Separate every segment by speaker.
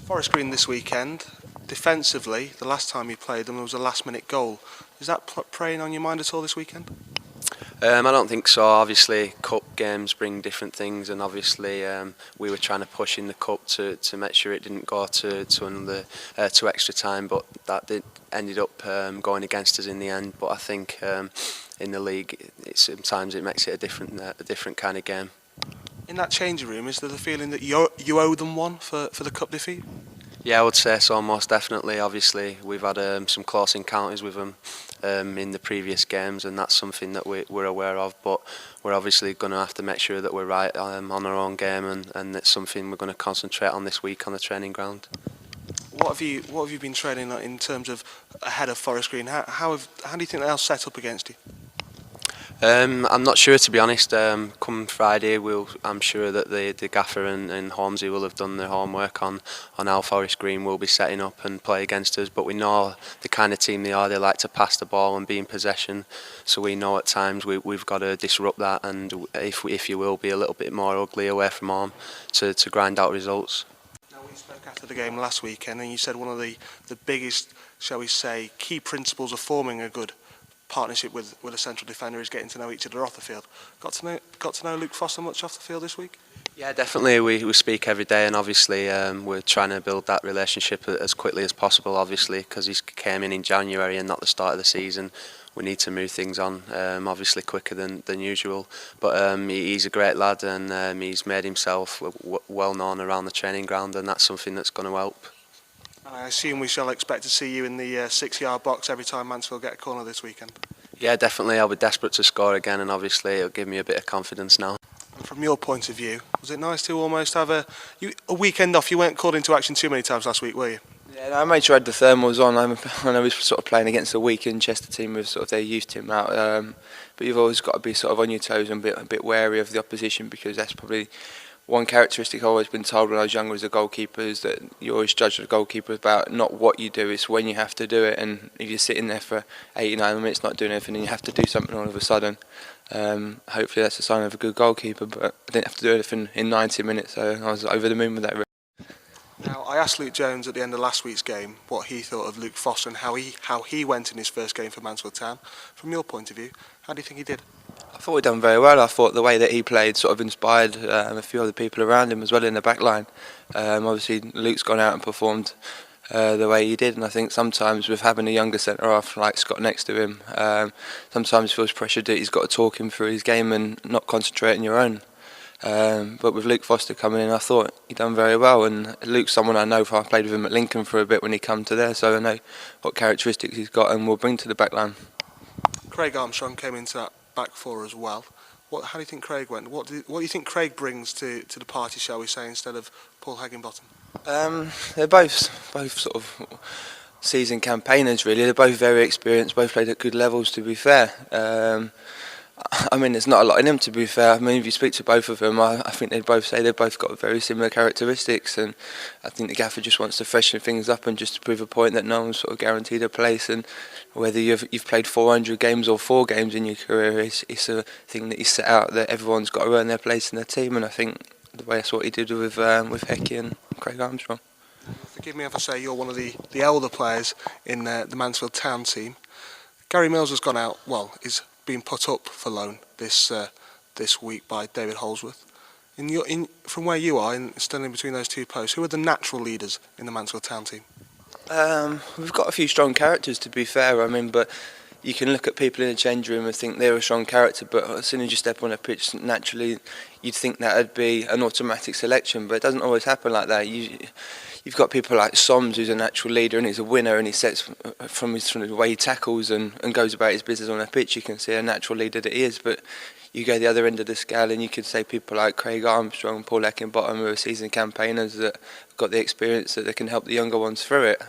Speaker 1: Forest Green this weekend. Defensively, the last time you played them, there was a last-minute goal. Is that preying on your mind at all this weekend?
Speaker 2: I don't think so. Obviously, cup games bring different things, and obviously we were trying to push in the cup to make sure it didn't go to another to extra time, but that ended up going against us in the end. But I think in the league, sometimes it makes it a different kind of game.
Speaker 1: In that changing room, is there the feeling that you owe them one for the cup defeat?
Speaker 2: Yeah, I would say so, most definitely. Obviously, we've had some close encounters with them in the previous games, and that's something that we're aware of. But we're obviously going to have to make sure that we're right on our own game, and it's something we're going to concentrate on this week on the training ground.
Speaker 1: What have you been training in terms of ahead of Forest Green? How do you think they'll set up against you?
Speaker 2: I'm not sure, to be honest. Come Friday, I'm sure that the gaffer and Holmesy will have done their homework on how Forest Green will be setting up and play against us. But we know the kind of team they are. They like to pass the ball and be in possession. So we know at times we've got to disrupt that, and if you will, be a little bit more ugly away from home to grind out results.
Speaker 1: Now, we spoke after the game last weekend, and you said one of the biggest, shall we say, key principles of forming a good partnership with a central defender is getting to know each other off the field. Got to know Luke Foster much off the field this week?
Speaker 2: Yeah, definitely. We speak every day, and obviously we're trying to build that relationship as quickly as possible. Obviously, because he came in January and not the start of the season, we need to move things on obviously quicker than usual. But he's a great lad, and he's made himself well known around the training ground, and that's something that's going to help.
Speaker 1: I assume we shall expect to see you in the 6-yard box every time Mansfield get a corner this weekend.
Speaker 2: Yeah, definitely. I'll be desperate to score again, and obviously it'll give me a bit of confidence now.
Speaker 1: And from your point of view, was it nice to almost have a weekend off? You weren't called into action too many times last week, were you?
Speaker 3: Yeah, no, I made sure I had the thermals on. I know we were sort of playing against a weakened Chester team with sort of their youth team out, but you've always got to be sort of on your toes and a bit wary of the opposition, because that's probably one characteristic I've always been told when I was younger as a goalkeeper, is that you always judge the goalkeeper about not what you do, it's when you have to do it. And if you're sitting there for 89 minutes not doing anything and you have to do something all of a sudden, hopefully that's a sign of a good goalkeeper. But I didn't have to do anything in 90 minutes, so I was over the moon with that.
Speaker 1: Now, I asked Luke Jones at the end of last week's game what he thought of Luke Foster and how he went in his first game for Mansfield Town. From your point of view, how do you think he did?
Speaker 3: I thought he'd done very well. I thought the way that he played sort of inspired a few other people around him as well in the back line. Obviously Luke's gone out and performed the way he did, and I think sometimes with having a younger centre-half like Scott next to him, sometimes feels pressured that he's got to talk him through his game and not concentrate on your own. But with Luke Foster coming in, I thought he'd done very well, and Luke's someone I know, I played with him at Lincoln for a bit when he came to there, so I know what characteristics he's got and will bring to the back line.
Speaker 1: Craig Armstrong came into that back four as well. How do you think Craig went? What do you think Craig brings to the party, shall we say, instead of Paul Higginbottom?
Speaker 3: They're both sort of seasoned campaigners, really. They're both very experienced, both played at good levels, to be fair. I mean, there's not a lot in them, to be fair. I mean, if you speak to both of them, I think they'd both say they've both got very similar characteristics, and I think the gaffer just wants to freshen things up and just to prove a point that no one's sort of guaranteed a place, and whether you've played 400 games or 4 games in your career, it's a thing that he's set out that everyone's got to earn their place in the team, and I think the way that's what he did with Hecky and Craig Armstrong.
Speaker 1: Forgive me if I say you're one of the elder players in the Mansfield Town team. Gary Mills has gone out, is being put up for loan this week by David Holsworth. From where you are, standing between those two posts, who are the natural leaders in the Mansfield Town team?
Speaker 3: We've got a few strong characters, to be fair. I mean, but you can look at people in the change room and think they're a strong character, but as soon as you step on a pitch, naturally you'd think that would be an automatic selection, but it doesn't always happen like that. You've got people like Soms, who's a natural leader and he's a winner, and he sets from the way he tackles and goes about his business on a pitch. You can see a natural leader that he is, but you go the other end of the scale and you could say people like Craig Armstrong, Paul Heckingbottom, who are seasoned campaigners that have got the experience that they can help the younger ones through it.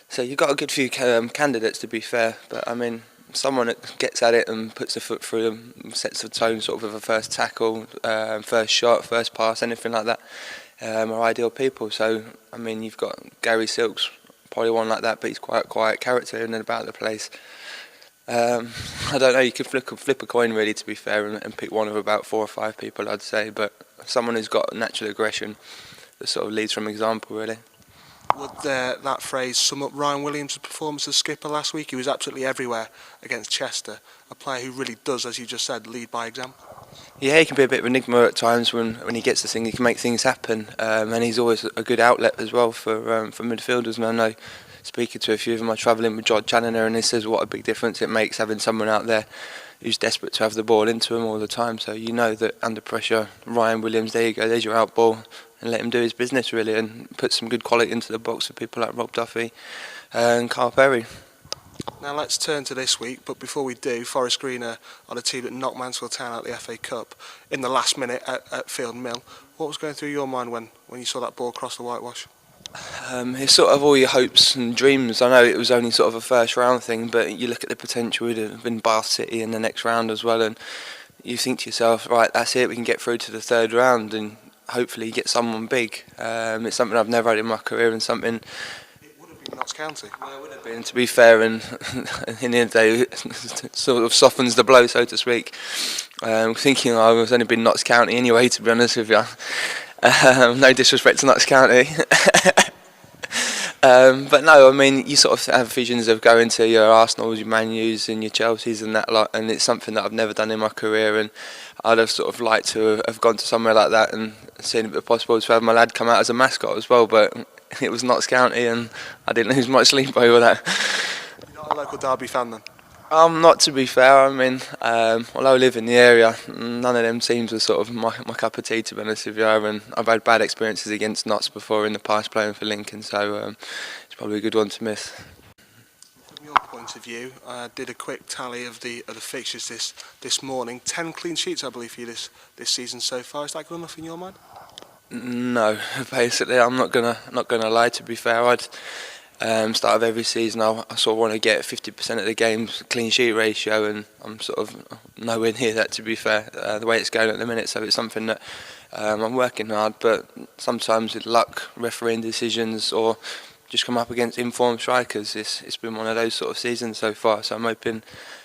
Speaker 3: So you've got a good few candidates, to be fair, but I mean, someone that gets at it and puts a foot through them, sets the tone sort of with a first tackle, first shot, first pass, anything like that, are ideal people. So, I mean, you've got Gary Silks, probably one like that, but he's quite a quiet character in and about the place. I don't know, you could flip a coin really, to be fair, and pick one of about 4 or 5 people, I'd say, but someone who's got natural aggression sort of leads from example, really.
Speaker 1: Would that phrase sum up Ryan Williams' performance as skipper last week? He was absolutely everywhere against Chester, a player who really does, as you just said, lead by example.
Speaker 3: Yeah, he can be a bit of an enigma at times when he gets the thing. He can make things happen, and he's always a good outlet as well for midfielders. And I know, speaking to a few of them, I travel in with John Challoner, and he says what a big difference it makes having someone out there who's desperate to have the ball into him all the time. So you know that under pressure, Ryan Williams, there you go, there's your out ball, and let him do his business really, and put some good quality into the box for people like Rob Duffy and Carl Perry.
Speaker 1: Now let's turn to this week, but before we do, Forest Green are a team that knocked Mansfield Town out of the FA Cup in the last minute at Field Mill. What was going through your mind when you saw that ball cross the whitewash?
Speaker 3: It's sort of all your hopes and dreams. I know it was only sort of a first round thing, but you look at the potential in Bath City in the next round as well, and you think to yourself, right, that's it, we can get through to the third round and hopefully get someone big. It's something I've never had in my career, and something...
Speaker 1: Notts County.
Speaker 3: Well, it would have been, to be fair, and in the end of the day, it sort of softens the blow, so to speak. Thinking I was only been Notts County anyway, to be honest with you. No disrespect to Notts County. But no, I mean, you sort of have visions of going to your Arsenals, your Man U's and your Chelsea's and that lot, and it's something that I've never done in my career, and I'd have sort of liked to have gone to somewhere like that and seen if it possible to have my lad come out as a mascot as well, but it was Notts County and I didn't lose much sleep over that.
Speaker 1: You're not a local Derby fan then?
Speaker 3: I'm not, to be fair. I mean, although I live in the area, none of them teams are sort of my cup of tea, to be honest with you. And I've had bad experiences against Notts before in the past playing for Lincoln, so it's probably a good one to miss.
Speaker 1: From your point of view, I did a quick tally of the fixtures this morning. 10 clean sheets, I believe, for you this season so far. Is that good enough in your mind?
Speaker 3: No, basically, I'm not gonna lie. To be fair, I'd start of every season, I sort of want to get 50% of the games clean sheet ratio, and I'm sort of nowhere near that, to be fair, the way it's going at the minute. So it's something that I'm working hard, but sometimes with luck, refereeing decisions, or just come up against informed strikers, it's been one of those sort of seasons so far. So I'm hoping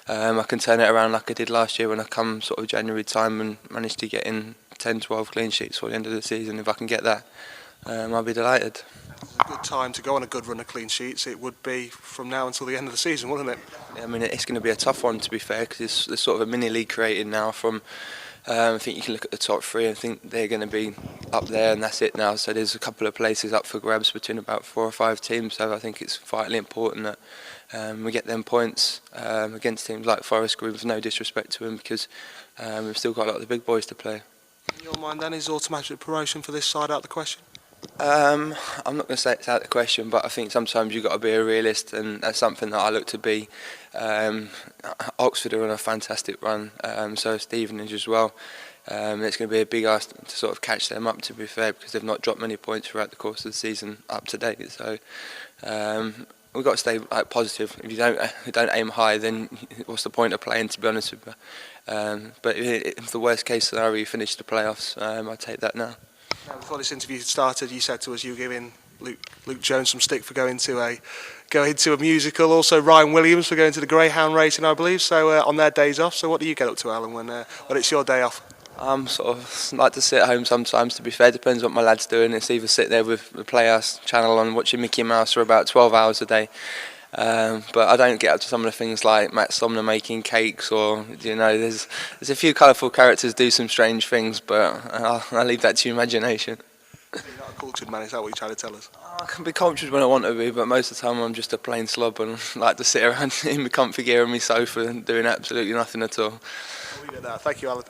Speaker 3: I can turn it around like I did last year when I come sort of January time and managed to get in 10-12 clean sheets for the end of the season. If I can get that, I'll be delighted.
Speaker 1: It's a good time to go on a good run of clean sheets. It would be from now until the end of the season, wouldn't it?
Speaker 3: I mean, it's going to be a tough one, to be fair, because there's sort of a mini league created now from... I think you can look at the top three and think they're going to be up there, and that's it now. So there's a couple of places up for grabs between about 4 or 5 teams. So I think it's vitally important that we get them points against teams like Forest Green, with no disrespect to them, because we've still got a lot of the big boys to play.
Speaker 1: In your mind then, is automatic promotion for this side out of the question?
Speaker 3: I'm not going to say it's out of the question, but I think sometimes you've got to be a realist, and that's something that I look to be. Oxford are on a fantastic run, so is Stevenage as well. It's going to be a big ask to sort of catch them up, to be fair, because they've not dropped many points throughout the course of the season up to date. So we've got to stay positive. If you don't aim high, then what's the point of playing, to be honest with you? But if the worst case scenario, you finish the playoffs, I take that now.
Speaker 1: Now, before this interview started, you said to us you were giving Luke Jones some stick for going to a musical. Also, Ryan Williams for going to the greyhound racing, I believe. So on their days off. So what do you get up to, Alan, when it's your day off?
Speaker 3: I'm sort of like to sit at home sometimes, to be fair. Depends what my lad's doing. It's either sit there with the Playhouse channel on watching Mickey Mouse for about 12 hours a day. But I don't get up to some of the things like Matt Somner making cakes, or there's a few colourful characters do some strange things, but I'll leave that to your imagination.
Speaker 1: You're not a cultured man, is that what you're trying to tell us?
Speaker 3: I can be cultured when I want to be, but most of the time I'm just a plain slob and like to sit around in my comfy gear on my sofa and doing absolutely nothing at all.
Speaker 1: I'll leave it there. Thank you, Alan.